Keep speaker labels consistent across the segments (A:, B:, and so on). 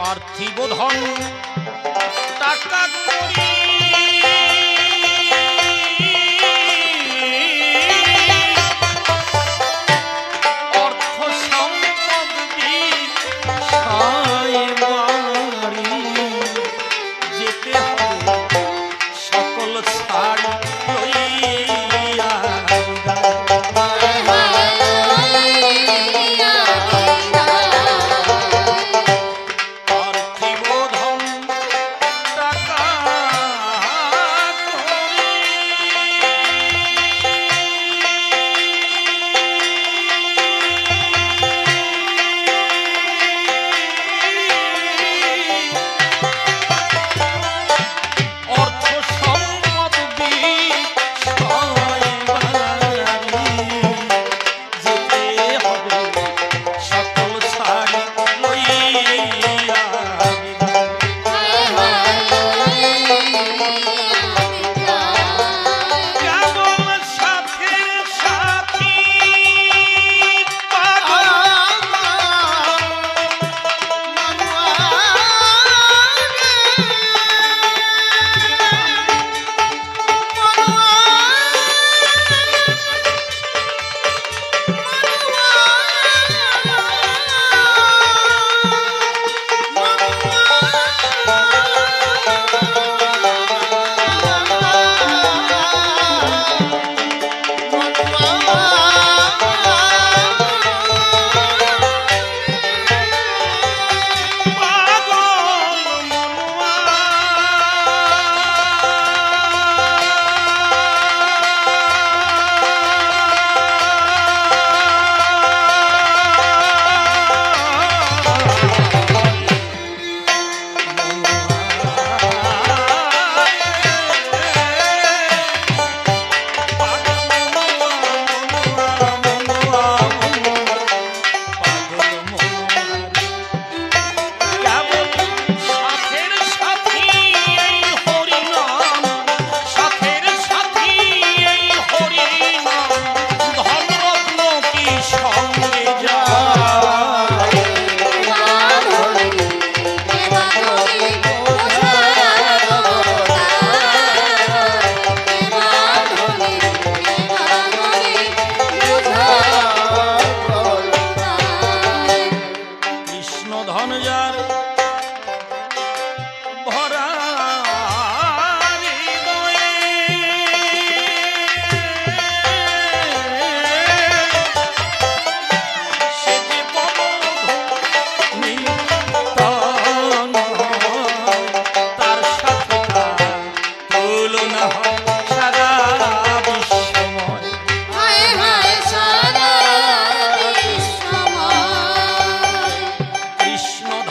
A: পার্থিব ধন টাকা করি অর্থ সম্পদ বিষয় বাড়ি যেতে হবে সকল ছাড়ি লইয়া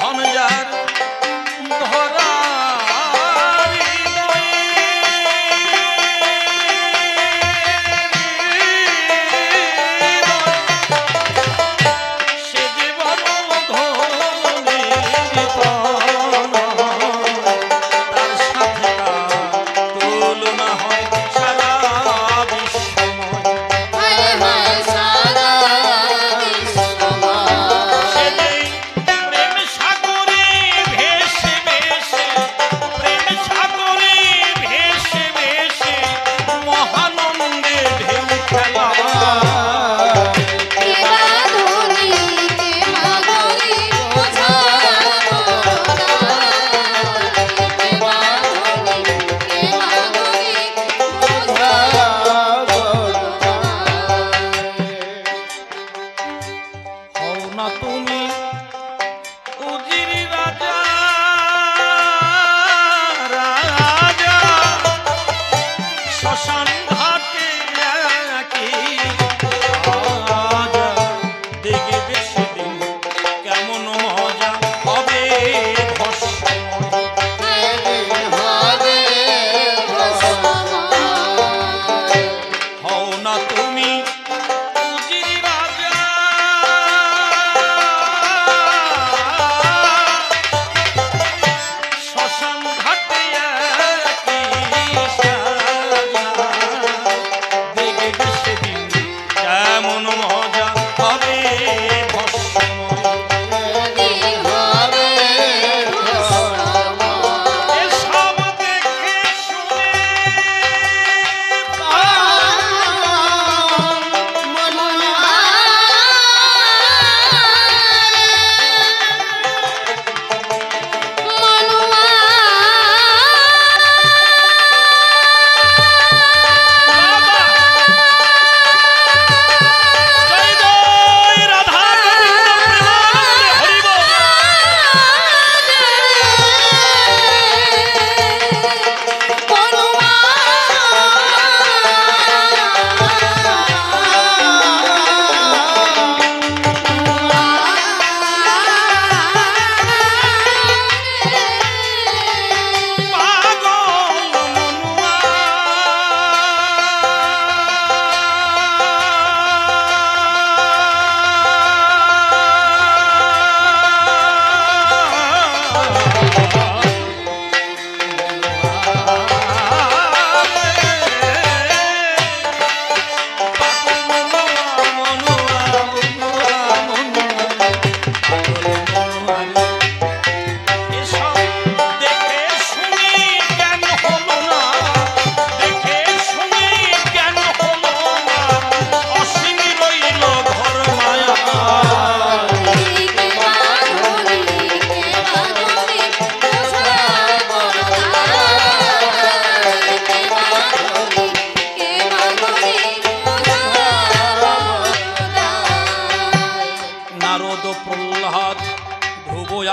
A: ধন যা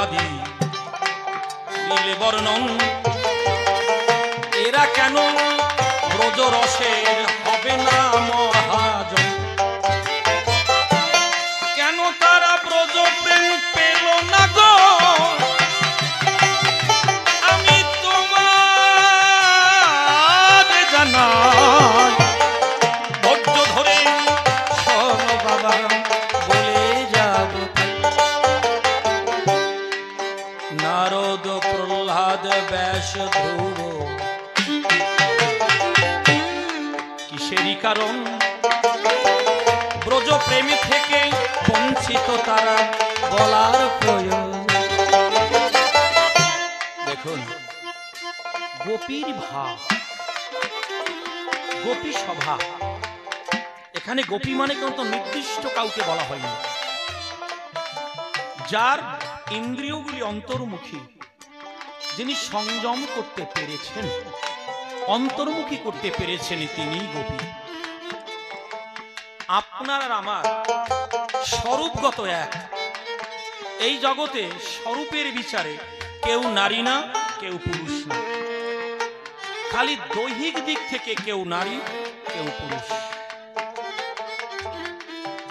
A: আদি দিলে বর্ণন এরা কেন ব্রজ রসের হবে না মহাজন কেন তারা ব্রজ প্রেম পেল না গো আমি তোমার জানাই ধৈর্য ধরে সব বাবা বলে যাব নারদ প্রহ্লাদ ব্যাস ধ্রুব কিসেরই কারণ ব্রজ প্রেমী থেকে বঞ্চিত তারা বলার প্রয়োজন দেখুন গোপীর ভাব গোপী সভা এখানে গোপী মানে কিন্তু নির্দিষ্ট কাউকে বলা হয়নি যার ইন্দ্রিয়গুলি অন্তর্মুখী যিনি সংযম করতে পেরেছেন অন্তর্মুখী করতে পেরেছেন তিনি গোপী আপনার আর আমার স্বরূপগত এক এই জগতে স্বরূপের বিচারে কেউ নারী না কেউ পুরুষ না খালি দৈহিক দিক থেকে কেউ নারী কেউ পুরুষ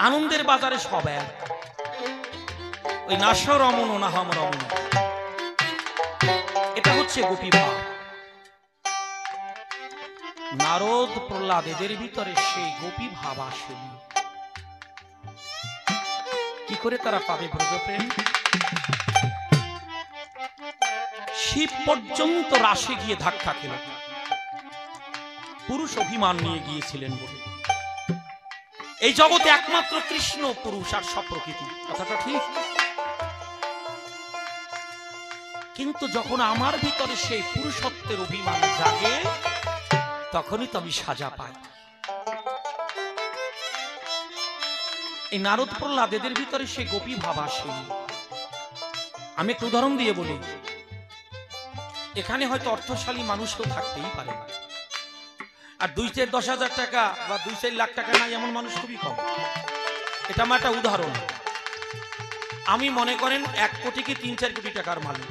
A: আনন্দের বাজারে সব এক ওই নাশ রমন নাহাম রমন এটা হচ্ছে গোপী ভাব নারদ প্রহ্লাদ এদের ভিতরে সেই গোপী ভাব আসেনি কি করে তারা পাবে ব্রজপ্রেম শিব পর্যন্ত রাশে গিয়ে ধাক্কা খেল পুরুষ অভিমান নিয়ে গিয়েছিলেন বলে এই জগতে একমাত্র কৃষ্ণ পুরুষ আর সব প্রকৃতি কথাটা ঠিক কিন্তু যখন আমার ভিতরে সেই পুরুষত্বের অভিমান জাগে তখনই তো আমি সাজা পাই এই নারদ প্রহ্লাদ এদের ভিতরে সেই গোপী ভাব আসেনি আমি একটু উদাহরণ দিয়ে বলি এখানে হয়তো অর্থশালী মানুষও থাকতেই পারে না আর 2-10,000 টাকা বা 2-4 লাখ টাকা নাই এমন মানুষ খুবই কম এটা আমার একটা উদাহরণ আমি মনে করেন 1 কোটি কি 3-4 কোটি টাকার মালিক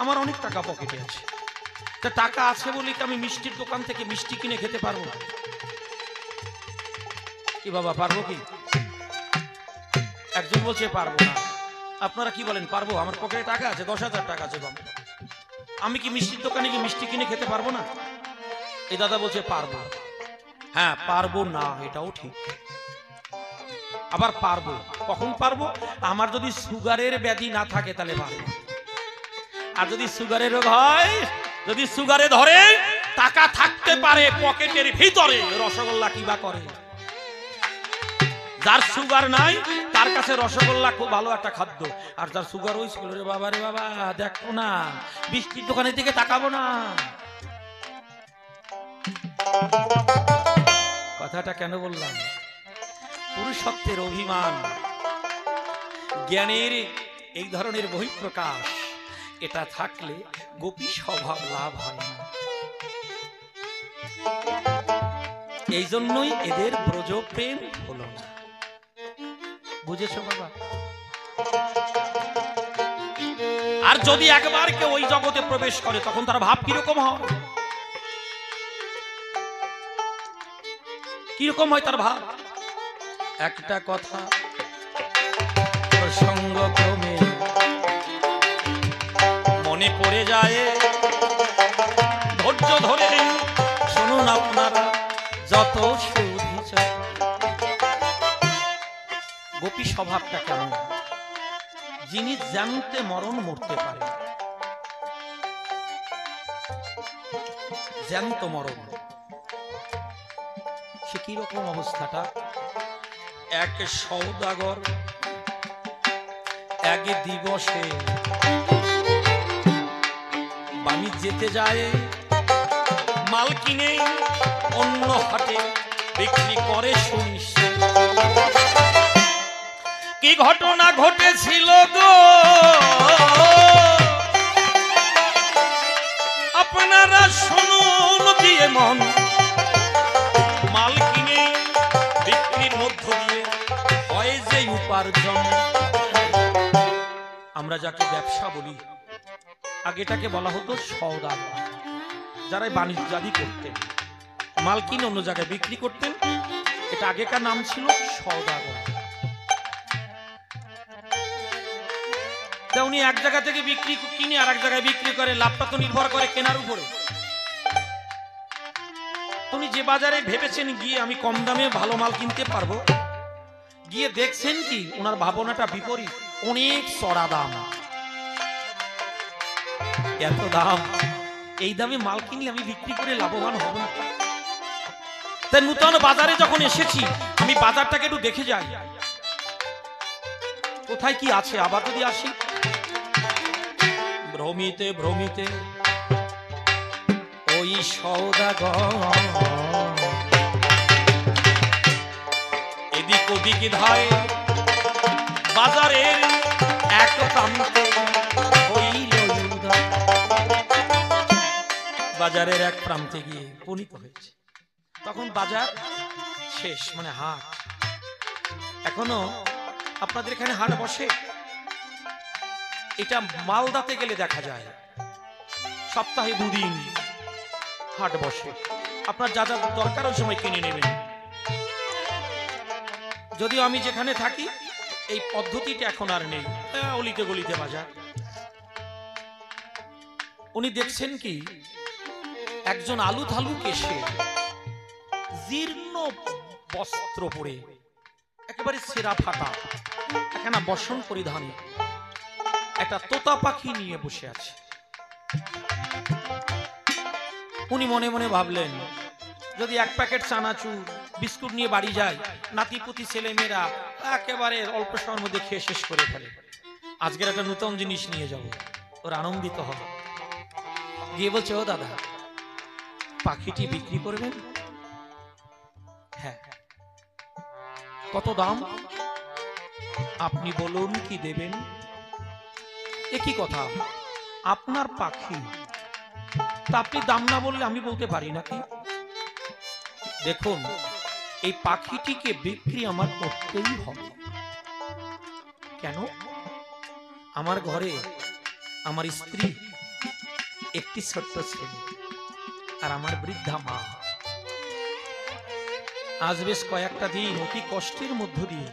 A: আমার অনেক টাকা পকেটে আছে তা টাকা আছে বলে কি আমি মিষ্টির দোকান থেকে মিষ্টি কিনে খেতে পারবো না কি বাবা পারবো কি একজন বলছে পারবো না আপনারা কি বলেন পারবো আমার পকেটে টাকা আছে 10,000 টাকা আছে কম আমি কি মিষ্টির দোকানে কি মিষ্টি কিনে খেতে পারবো না এই দাদা বলছে পারবো হ্যাঁ পারবো না এটাও ঠিক আবার পারবো কখন পারবো আমার যদি সুগারের ব্যাধি না থাকে তাহলে পারবো আর যদি সুগারের রোগ হয় যদি সুগারে ধরে টাকা থাকতে পারে পকেটের ভিতরে রসগোল্লা কিবা করে যার সুগার নাই তার কাছে রসগোল্লা খুব ভালো একটা খাদ্য আর যার সুগার হয়েছিল রে বাবা দেখো না বৃষ্টির দোকানের দিকে তাকাবো না কথাটা কেন বললাম পুরুষত্বের অভিমান জ্ঞানের এই ধরনের বহিঃপ্রকাশ এটা থাকলে গোপী স্বভাব লাভ হয় না এই জন্যই এদের ব্রজ প্রেম হলো না বুঝেছো বাবা আর যদি একবার কেউ ওই জগতে প্রবেশ করে তখন তার ভাব কিরকম হয় কিরকম হয় তার ভাব একটা কথা প্রসঙ্গক্রমে মনে পড়ে যায় ধৈর্য ধরে শুনুন আপনারা যত গোপী স্বভাবটা কেমন যিনি জানতে মরণ মরতে পারে জ্যান্ত মরণ সে কিরকম অবস্থাটা এক সওদাগর এক দিবসে বাণিজ্যেতে যায় মাল কিনে অন্য হাটে বিক্রি করে শুনিস কি ঘটনা ঘটেছিল গো আপনারা শুনুন দিয়ে মন মাল কিনে বিক্রির মধ্য দিয়ে হয় যে উপার্জন আমরা যাকে ব্যবসা বলি, আগেটাকে বলা হতো সওদাগর। যারা বাণিজ্যাদি করতেন, মাল কিনে অন্য জায়গায় বিক্রি করতেন, এটা আগেকার নাম ছিল সওদাগর। উনি এক জায়গা থেকে বিক্রি কিনে আর এক জায়গায় বিক্রি করে, লাভটা তো নির্ভর করে কেনার উপরে। উনি যে বাজারে ভেবেছেন গিয়ে আমি কম দামে ভালো মাল কিনতে পারবো, গিয়ে দেখছেন কি ওনার ভাবনাটা বিপরীত, অনেক চড়া দাম। এত দাম, এই দামে মাল কিনলে আমি বিক্রি করে লাভবান হব না। তাই নূতন বাজারে যখন এসেছি, আমি বাজারটাকে একটু দেখে যাই কোথায় কি আছে, আবার যদি আসি। ভ্রমিতে ভ্রমিতে ওই সওদাগর এদিক ওদিক ধায় বাজারের এক প্রান্তে হইল উদয়। বাজারের এক প্রান্তে গিয়ে উপনীত হয়েছে। তখন বাজার শেষ, মানে হাট। এখনো আপনাদের এখানে হাট বসে? এটা মালদাতে গেলে দেখা যায়, সপ্তাহে 2 দিন হাট বসে। আপনার যা যা দরকার ওই সময় কিনে নেবেন। যদিও আমি যেখানে থাকি এই পদ্ধতিটা এখন আর নেই, অলিতে গলিতে বাজার। উনি দেখছেন কি একজন আলু থালু কেশে জীর্ণ বস্ত্র পরে, একেবারে ছেঁড়া ফাটা একখানা বসন পরিধানে একটা তোতা পাখি নিয়ে বসে আছে। উনি মনে মনে ভাবলেন, যদি 1 প্যাকেট চানাচুর বিস্কুট নিয়ে বাড়ি যায়, নাতিপুতি ছেলে মেয়েরা একেবারে অল্প সময়ের মধ্যে খেয়ে শেষ করে ফেলে। আজকের একটা নতুন জিনিস নিয়ে যাব, ওর আনন্দিত হবে। গিয়ে বলছে, ও দাদা, পাখিটি বিক্রি করবেন? হ্যাঁ। কত দাম? আপনি বলুন কি দেবেন। একই কথা, আপনার পাখি, তা আপনি দাম না বললে আমি বলতে পারি নাকি? দেখুন, এই পাখিটিকে বিক্রি আমার করতেই হবে। কেন? আমার ঘরে আমার স্ত্রী, একটি ছোট্ট ছেলে আর আমার বৃদ্ধা মা। আজ বেশ কয়েকটা দিন অতি কষ্টের মধ্য দিয়ে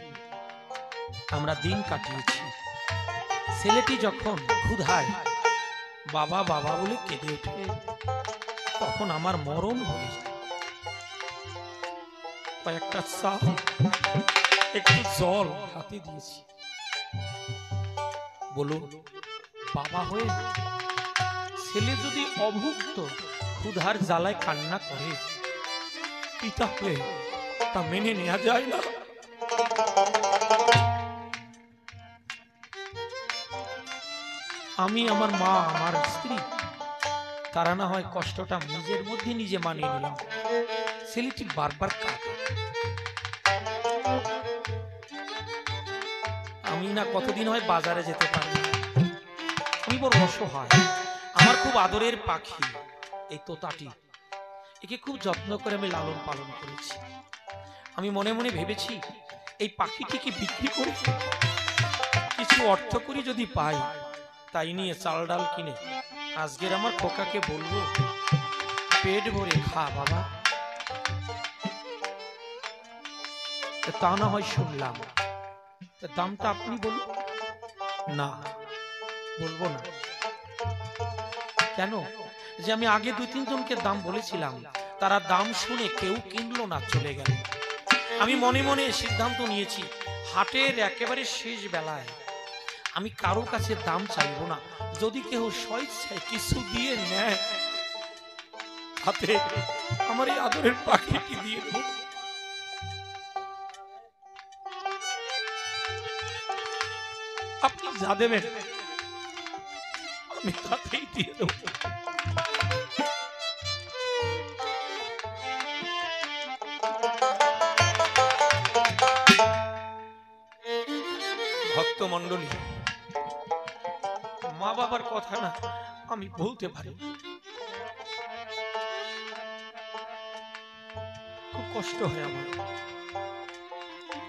A: আমরা দিন কাটিয়েছি। ছেলেটি যখন ক্ষুধায় বাবা বাবা বলে কেঁদে ওঠে, তখন আমার মরণ হয়ে যায়। কয়েকটা চা, একটু জল হাতে দিয়েছি। বলুন, বাবা হয়ে ছেলে যদি অভুক্ত ক্ষুধার জ্বালায় কান্না করে, পিতা হয়ে তা মেনে নেওয়া যায় না। আমি, আমার মা, আমার স্ত্রী, তারা না হয় কষ্টটা নিজের মধ্যে নিজে মানিয়ে নিলাম। ছেলেটি বারবার কাঁদে। আমি না কতদিন হয় বাজারে যেতে পারি। আমি বড় অসহায়। আমার খুব আদরের পাখি এই তোতাটি, একে খুব যত্ন করে আমি লালন পালন করেছি। আমি মনে মনে ভেবেছি, এই পাখিটিকে বিক্রি করে কিছু অর্থ করি যদি পাই, তাই নিয়ে চাল ডাল কিনে আজকের আমার খোকাকে বলবো, পেট ভরে খা বাবা। তা না হয় শুনলাম, দামটা আপনি বলুন। না, বলবো না। কেন? যে আমি আগে 2-3 জনকে দাম বলেছিলাম, তারা দাম শুনে কেউ কিনলো না, চলে গেল। আমি মনে মনে সিদ্ধান্ত নিয়েছি, হাটের একেবারে শেষ বেলায় আমি কারো কাছে দাম চাইবো না। যদি কেউ স্বেচ্ছায় কিছু দিয়ে নেয়, হাতে আমার এই আদরের পাখিটি দিয়ে দেবো। আপনি যা দেবেন আমি তাতেই দিয়ে দেবো। ভক্তমণ্ডলী, মা বাবার কথা না আমি বলতে পারি, খুব কষ্ট হয় আমার।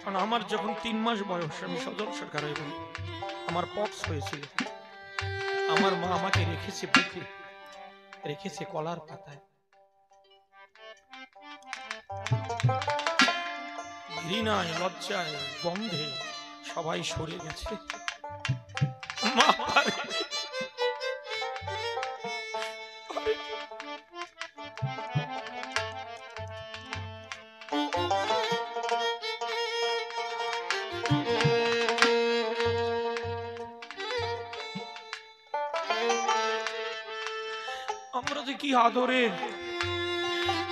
A: কারণ আমার যখন 3 মাস বয়স, আমি সজল সরকার হয়ে বলি, আমার পক্স হয়েছিল। আমার মা আমাকে রেখেছে বুকে, রেখেছে কলার পাতায়। ঘৃণায়, লজ্জায়, গন্ধে সবাই সরে গেছে। মা আমরা যে কি আদরে,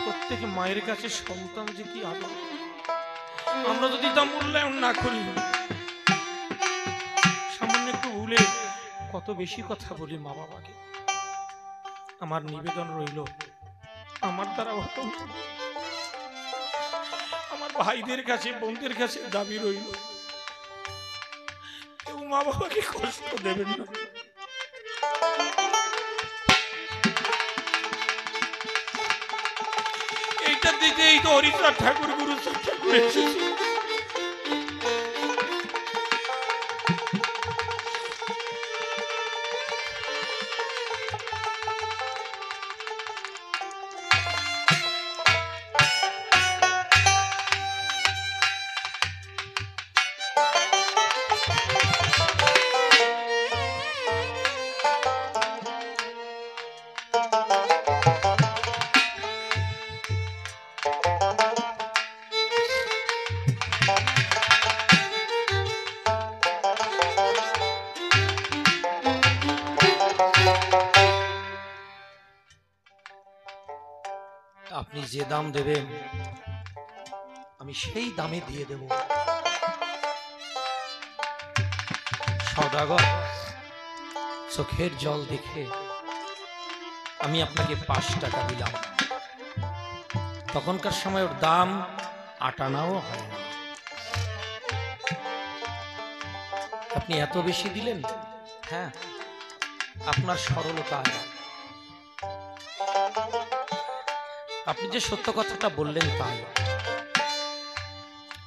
A: প্রত্যেক মায়ের কাছে সন্তান যে কি আদর, আমরা যদি তা মূল্যায়ন না করি, সামান্য একটু ভুলে কত বেশি কথা বলি মা বাবাকে। আমার নিবেদন রইল, আমার দ্বারা হতো না, আমার ভাইদের কাছে, বোনদের কাছে দাবি রইল, কেউ মা বাবাকে কষ্ট দেবেন না। এইটার দিকে এই তো হরিচাঁদ ঠাকুর, গুরুচাঁদ ঠাকুর এসেছে। আপনি যে দাম দেবেন আমি সেই দামে দিয়ে দেব। সওদাগর, চোখের জল দেখে আমি আপনাকে 5 টাকা দিলাম, তখনকার সময় ওর দাম 8 আনাও হয় না। আপনি এত বেশি দিলেন। হ্যাঁ, আপনার সরলতা। আপনি যে সত্য কথাটা বললেন তাই।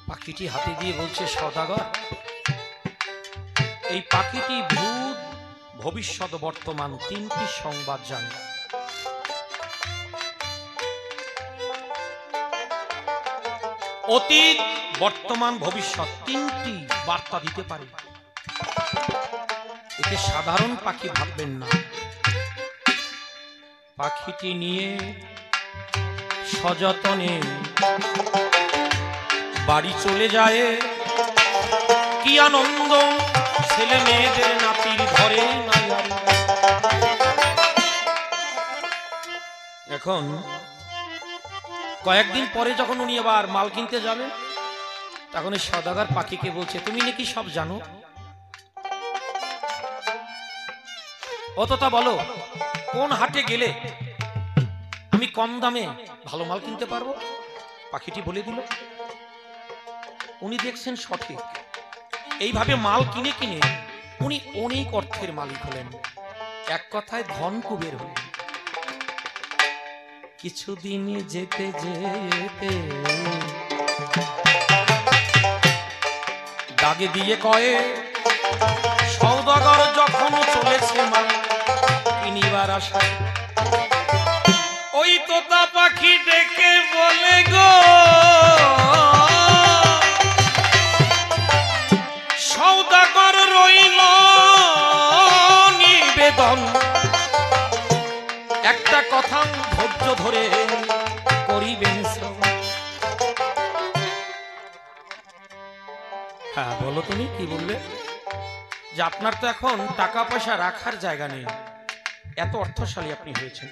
A: পাখিটি হাতে দিয়ে বলছে, সওদাগর, এই পাখিটি ভূত, ভবিষ্যৎ, বর্তমান 3টি সংবাদ জানে। অতীত, বর্তমান, ভবিষ্যৎ 3টি বার্তা দিতে পারে। একে সাধারণ পাখি ভাববেন না। পাখিটি নিয়ে সযতনে বাড়ি চলে যায়। কি আনন্দ ছেলে মেয়েদের, নাতির ঘরে। এখন কয়েকদিন পরে যখন উনি আবার মাল কিনতে যাবেন, তখন এই সওদাগর পাখিকে বলছে, তুমি নাকি সব জানো, অতটা বলো কোন হাটে গেলে আমি কম দামে ভালো মাল কিনতে পারবো। পাখিটি বলে দিল। উনি দেখছেন সঠিক। এইভাবে মাল কিনে কিনে উনি অনেক অর্থের মালিক হলেন। এক কথায় ধন কুবের হলেন। কিছুদিন যেতে যেতে দাগে দিয়ে কয়ে, সওদাগর যখন চলেছে মাল কিনিবার আশায়, ওই তোতা পাখি ডেকে বলে গো, সওদাগর রইল নিবেদন, একটা কথা ধৈর্য ধরে করিবেন। হ্যাঁ বলো, তুমি কি বলবে? যে আপনার তো এখন টাকা পয়সা রাখার জায়গা নেই, এত অর্থশালী আপনি হয়েছেন,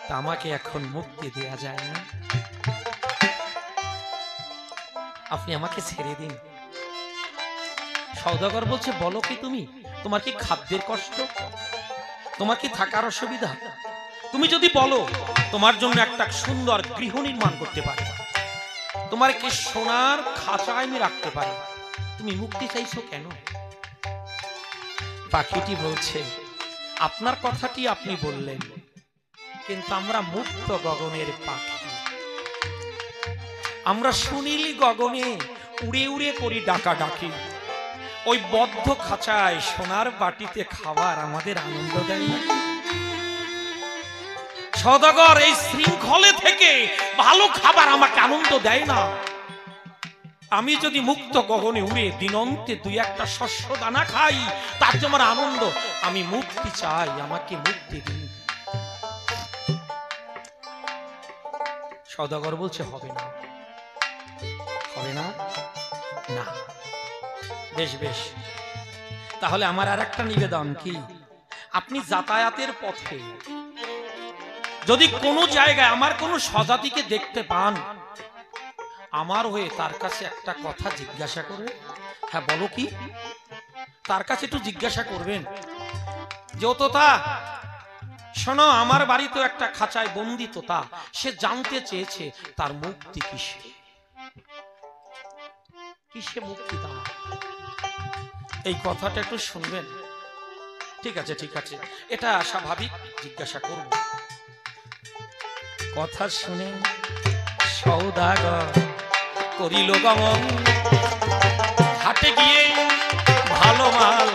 A: তা আমাকে এখন মুক্তি দেয়া যায় না? আপনি আমাকে ছেড়ে দিন। সওদাগর বলছে, বলো কি তুমি? তোমার কি খাদ্যের কষ্ট? তোমার কি থাকার অসুবিধা? তুমি যদি বলো, তোমার জন্য একটা সুন্দর গৃহ নির্মাণ করতে পারি, তোমার কি সোনার খাঁচায় আমি রাখতে পারি, তুমি মুক্তি চাইছো কেন? পাখিটি বলছে, আপনার কথাটি আপনি বললেন, কিন্তু আমরা মুক্ত গগনের পাখি, আমরা সুনীল গগনে উড়ে উড়ে করি ডাকা ডাকি, ওই বদ্ধ খাঁচায় সোনার বাটিতে খাবার আমাদের আনন্দ দেয় না? সওদাগর, এই শৃঙ্খলে থেকে ভালো খাবার আমাকে আনন্দ দেয় না। আমি যদি মুক্ত গগনে উড়ে দিনন্তে দুই একটা শস্য দানা খাই, তার যে আমার আনন্দ। আমি মুক্তি চাই, আমাকে মুক্তি দিন। সওদাগর বলছে হবে না, হবে না, না। বেশ বেশ, তাহলে আমার আর একটা নিবেদন কি, আপনি যাতায়াতের পথে যদি কোনো জায়গায় আমার কোনো স্বজাতিকে দেখতে পান, আমার হয়ে তার কাছে একটা কথা জিজ্ঞাসা করে, হ্যাঁ বলো কি, তার কাছে একটু জিজ্ঞাসা করবেন যে ও তোতা, শোনো, আমার বাড়িতে একটা খাঁচায় বন্দি তোতা, সে জানতে চেয়েছে তার মুক্তি কিসে, কিসে মুক্তি তার। এই কথাটা একটু শুনবেন? ঠিক আছে ঠিক আছে, এটা স্বাভাবিক, জিজ্ঞাসা করব। কথা শুনে সওদাগর করিল গমন, হাটে গিয়ে ভালো মাল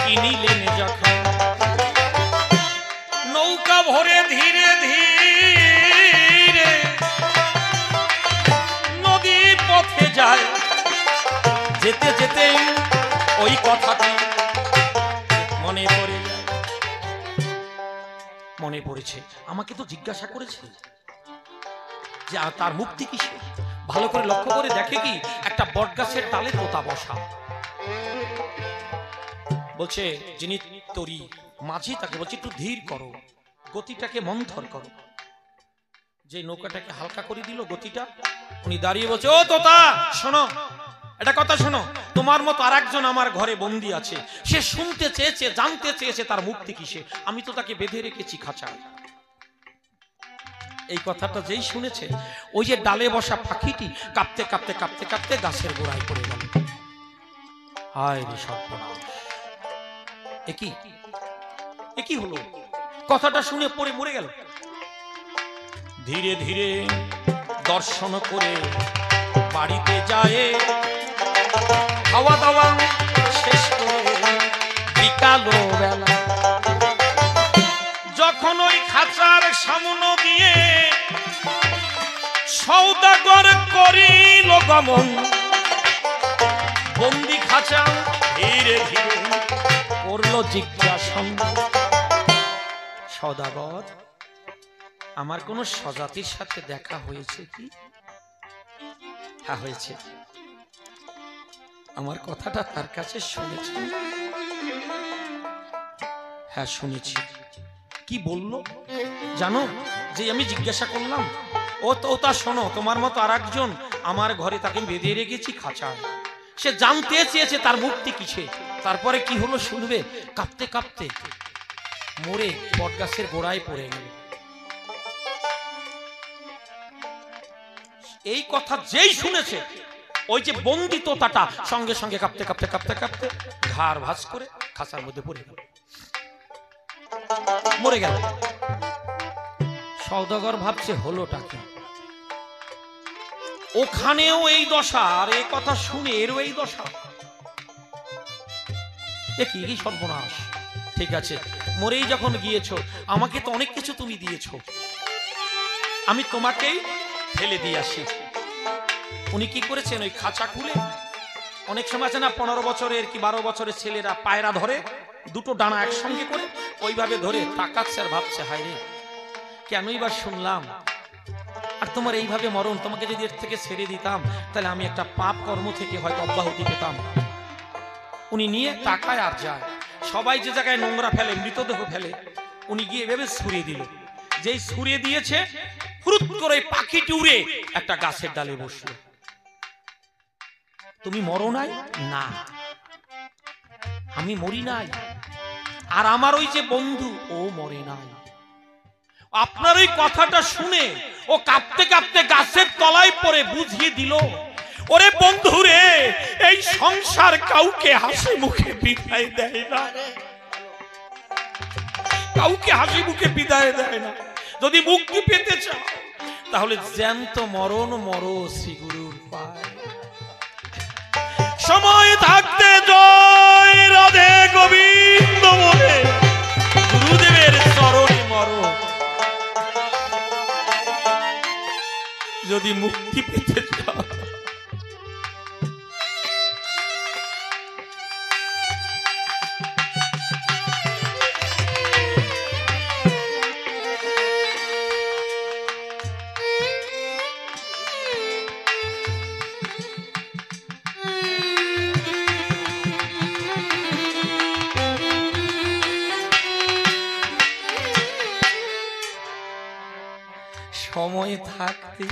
A: কিনিলেন যখন, নৌকা ভরে ধীরে ধীরে নদী পথে যায়, যেতে যেতে ওই কথাটি মনে পড়ে যায়। মনে পড়েছে, আমাকে তো জিজ্ঞাসা করেছে যে তার মুক্তি কিসে। ভালো করে লক্ষ্য করে দেখে কি, একটা বটগাছের ডালে তোতা বসা। বলছে যিনি তরি মাঝি, তাকে বলছে একটু ধীর করো, গতিটাকে মন্থর করো। যে নৌকাটাকে হালকা করে দিল গতিটা, উনি দাঁড়িয়ে বলছে, ও তোতা শোনো, এটা কথা শোনো, তোমার মতো আর একজন আমার ঘরে বন্দি আছে, সে শুনতে চেয়েছে, জানতে চেয়েছে তার মুক্তি কিসে, আমি তো তাকে বেঁধে রেখেছি খাঁচায়। এই কথাটা যেই শুনেছে, ওই যে ডালে বসা পাখিটি কাঁপতে কাঁপতে কাঁপতে কাঁপতে গাছের গোড়ায় পড়ে গেল। হায় রে সর্বনাশ, একই হলো, কথাটা শুনে পড়ে মরে গেল। ধীরে ধীরে দর্শন করে বাড়িতে যায়, খাওয়া দাওয়া শেষ করে বিকাল বেলা, যখন ওই খাঁচার সামনে দিয়ে সওদাগর করিল গমন, বন্দি খাঁচা ধীরে ধীরে করলো জিজ্ঞাসা, সওদাগর আমার কোন স্বজাতির সাথে দেখা হয়েছে কি? হ্যাঁ হয়েছে। আমার কথাটা তার কাছে শুনেছি? হ্যাঁ শুনেছি। কি বললো জানো? যে আমি জিজ্ঞাসা করলাম, ও তো তা শোনো, তোমার মতো আর একজন আমার ঘরে, তাকে বেঁধে রেখেছি খাঁচায়, সে জানতে চেয়েছে তার মুক্তি কিসে। তারপরে কি হলো শুনবে? কাঁপতে কাঁপতে মরে বটগাছের গোড়ায় পড়ে গেল। এই কথা যেই শুনেছে, ওই যে বন্দি তোতাটা সঙ্গে সঙ্গে কাঁপতে কাঁপতে কাঁপতে কাঁপতে ঘাড় ভাঁজ করে খাঁচার মধ্যে পড়ে গেল, মরে গেল। সওদাগর ভাবছে হলোটা কি? ওখানেও এই দশা, আর এই কথা শুনে এরও এই দশা, কি সর্বনাশ। ঠিক আছে, মরেই যখন গিয়েছো, আমাকে তো অনেক কিছু তুমি দিয়েছো, আমি তোমাকেই ফেলে দিয়ে আসি। উনি কি করেছেন? ওই খাঁচা খুলে, অনেক সময় আছে না 15 বছরের কি 12 বছরের ছেলেরা পায়রা ধরে, দুটো ডানা একসঙ্গে করে ওইভাবে ধরে তাকাচ্ছে আর ভাবছে, হায় রে কেনই বা শুনলাম, আর তোমার এইভাবে মরণ, তোমাকে যদি এর থেকে ছেড়ে দিতাম তাহলে আমি একটা পাপ কর্ম থেকে হয়তো অব্যাহতি পেতাম। উনি নিয়ে তাকায় আর যায়, সবাই যে জায়গায় নোংরা ফেলে, মৃতদেহ ফেলে, উনি গিয়ে ভেবে ছুঁড়ে দিল। যেই ছুঁড়ে দিয়েছে, হুরুত করে পাখিটি উড়ে একটা গাছের ডালে বসলো। তুমি মরো নাই? না, আমি মরি নাই, আর আমার ওই যে বন্ধু, ও মরে নাই। আপনার ওই কথাটা শুনে ও কাঁপতে কাঁপতে গাছের তলায় পড়ে বুঝিয়ে দিল, ওরে বন্ধু রে, এই সংসার কাউকে হাসি মুখে বিদায় দেয় না, কাউকে হাসি মুখে বিদায় দেয় না। যদি মুক্তি পেতে চাও, তাহলে জ্যান্ত মরণ মরো শ্রী গুরুর পায়। সময় থাকতে জয় রাধে গোবিন্দ বলে গুরুদেবের চরণে মরো। যদি মুক্তি পেতে চাও সময় থাকতে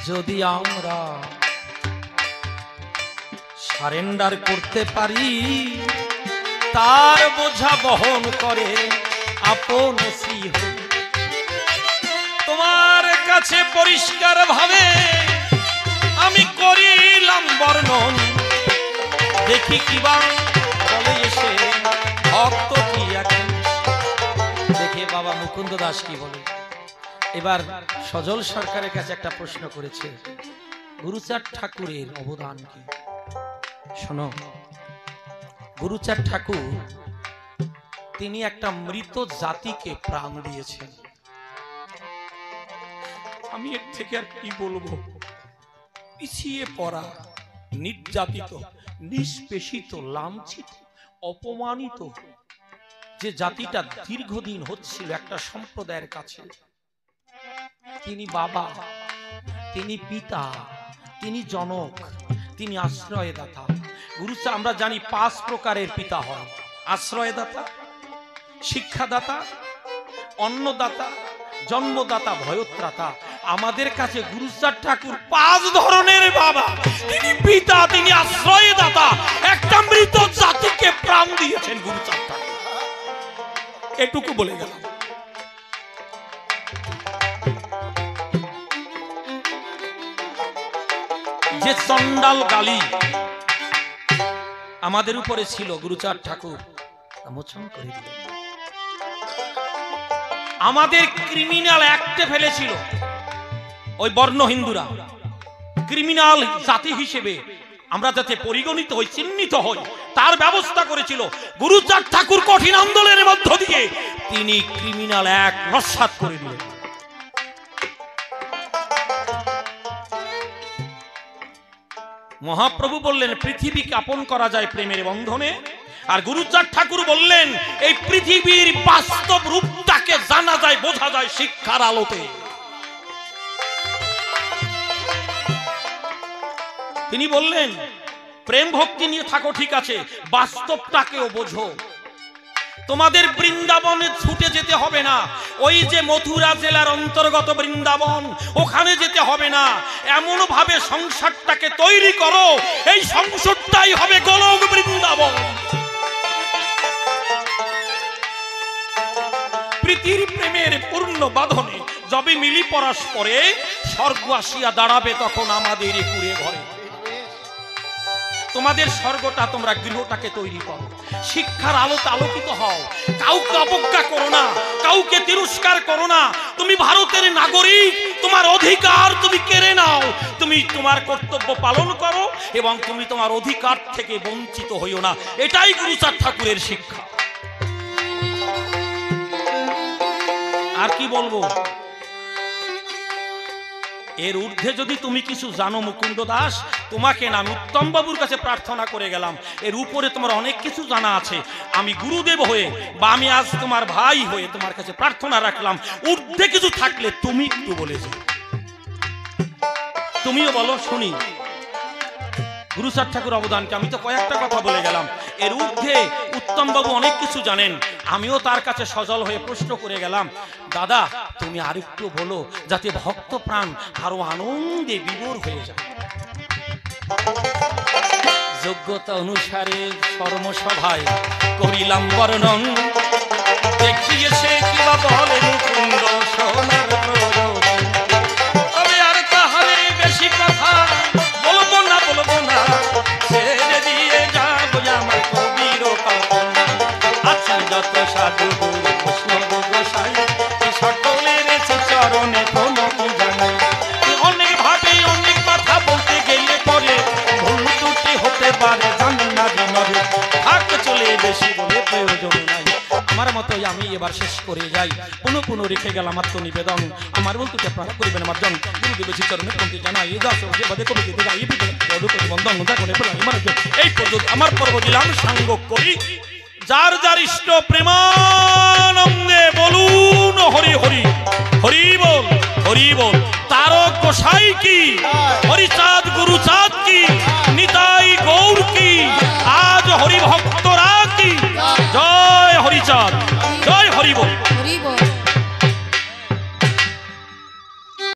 A: যদি আমরা সারেন্ডার করতে পারি, তার বোঝা বহন করে আপন সিংহ। তোমার কাছে পরিষ্কার ভাবে আমি করিলাম বর্ণন, দেখি কিবা বলে এসে ভক্ত কি এখন। দেখে বাবা মুকুন্দ দাস কি বলে। এবার সজল সরকারের কাছে একটা প্রশ্ন করেছে, গুরুচাঁদ ঠাকুরের অবদান কি? শোনো, গুরুচাঁদ ঠাকুর তিনি একটা মৃত জাতিকে প্রাণ দিয়েছেন। আমি এর থেকে আর কি বলবো? পিছিয়ে পড়া, নির্যাতিত, নিষ্পেষিত, লাঞ্ছিত, অপমানিত যে জাতিটা দীর্ঘদিন হচ্ছিল একটা সম্প্রদায়ের কাছে, তিনি বাবা, তিনি পিতা, তিনি জনক, তিনি আশ্রয়দাতা। গুরুচাঁদ আমরা জানি 5 প্রকারের পিতা হয়: আশ্রয়দাতা, শিক্ষাদাতা, অন্নদাতা, জন্মদাতা, ভয়ত্রাতা। আমাদের কাছে গুরুচাঁদ ঠাকুর 5 ধরনের বাবা। তিনি পিতা, তিনি আশ্রয়দাতা, একটা মৃত জাতিকে প্রাণ দিয়েছেন গুরুচাঁদ ঠাকুর। এটুকু বলে গেলাম। যে চন্ডাল গালি আমাদের উপরে ছিল, গুরুচাঁদ ঠাকুর মোচন করে দিলেন। আমাদের ক্রিমিনাল অ্যাক্টে ফেলেছিল ওই বর্ণ হিন্দুরা, ক্রিমিনাল জাতি হিসেবে আমরা যাতে পরিগণিত হই, চিহ্নিত হই, তার ব্যবস্থা করেছিল গুরুচাঁদ ঠাকুর। কঠিন আন্দোলনের মধ্য দিয়ে তিনি ক্রিমিনাল অ্যাক্ট নস্যাৎ করে দিলেন। মহাপ্রভু বললেন পৃথিবীকে আপন করা যায় প্রেমের বন্ধনে, আর গুরুচাঁদ ঠাকুর বললেন এই পৃথিবীর বাস্তব রূপটাকে জানা যায়, বোঝা যায় শিক্ষার আলোতে। তিনি বললেন প্রেম ভক্তি নিয়ে থাকো ঠিক আছে, বাস্তবটাকেও বোঝো। তোমাদের বৃন্দাবনে ছুটে যেতে হবে না, ওই যে মথুরা জেলার অন্তর্গত বৃন্দাবন, ওখানে যেতে হবে না। এমন ভাবে সংসারটাকে তৈরি করো, এই সংসারটাই হবে গোলক বৃন্দাবন। প্রীতির প্রেমের পূর্ণ বাঁধনে যবে মিলি পরস্পরে, স্বর্গ আসিয়া দাঁড়াবে তখন আমাদের কুড়ে ঘরে। তোমাদের স্বর্গটা, তোমরা গৃহটাকে তৈরি করো, শিক্ষার আলোতে আলোকিত হও, কাউকে অবজ্ঞা করো না, কাউকে তিরস্কার করো না। তুমি ভারতের নাগরিক, তোমার অধিকার তুমি কেড়ে নাও, তুমি তোমার কর্তব্য পালন করো এবং তুমি তোমার অধিকার থেকে বঞ্চিত হইও না। এটাই গুরুচাঁদ ঠাকুরের শিক্ষা। আর কি বলবো? এর ঊর্ধ্বে যদি তুমি কিছু জানো মুকুন্দ দাস, তোমাকে না, আমি উত্তম বাবুর কাছে প্রার্থনা করে গেলাম। এর উপরে তোমার অনেক কিছু জানা আছে। আমি গুরুদেব হয়ে বা আমি আজ তোমার ভাই হয়ে তোমার কাছে প্রার্থনা রাখলাম, ঊর্ধ্বে কিছু থাকলে তুমি একটু বলে যাও। তুমিও বলো শুনি গুরুচাঁদ ঠাকুর অবদানকে। আমি তো কয়েকটা কথা বলে গেলাম, এর ঊর্ধ্বে উত্তম বাবু অনেক কিছু জানেন। আমিও তার কাছে সজল হয়ে প্রশ্ন করে গেলাম, দাদা তুমি আরেকটু বলো, যাতে ভক্ত প্রাণ আরো আনন্দে বিভোর হয়ে যায়। যোগ্যতা অনুসারে কর্মসভায় করিলাম বর্ণন, দেখিয়েছে কিবা বলে মুকুন্দ সোনার প্রয়োজন। তবে আর তাহলে বেশি কথা বলবো না, ছেড়ে দিয়ে যাবো আমার কবির কল্পনা। আছে যত সাধু গুরু বৈষ্ণব গোসাই, সকলের চরণে কোনো বেশি বলে প্রয়োজন নাই। আমার মতোই আমি এবার শেষ করে যাই। পুনঃ পুনঃ রেখে গেলাম আত্মনিবেদন। আমার বলতুকে আপনারা করিবেন আমার জন। গুরুদেবের চরণে পন্থী জানাই দাস সেবাদে কবিতে গাই বন্ধন করে এই পর্যন্ত আমার পর্ব দিলাম সাঙ্গ করি। যার যার ইষ্ট প্রেমানন্দে বলুন হরি হরি, হরি বল হরি বল। তারক গোসাই কি হরি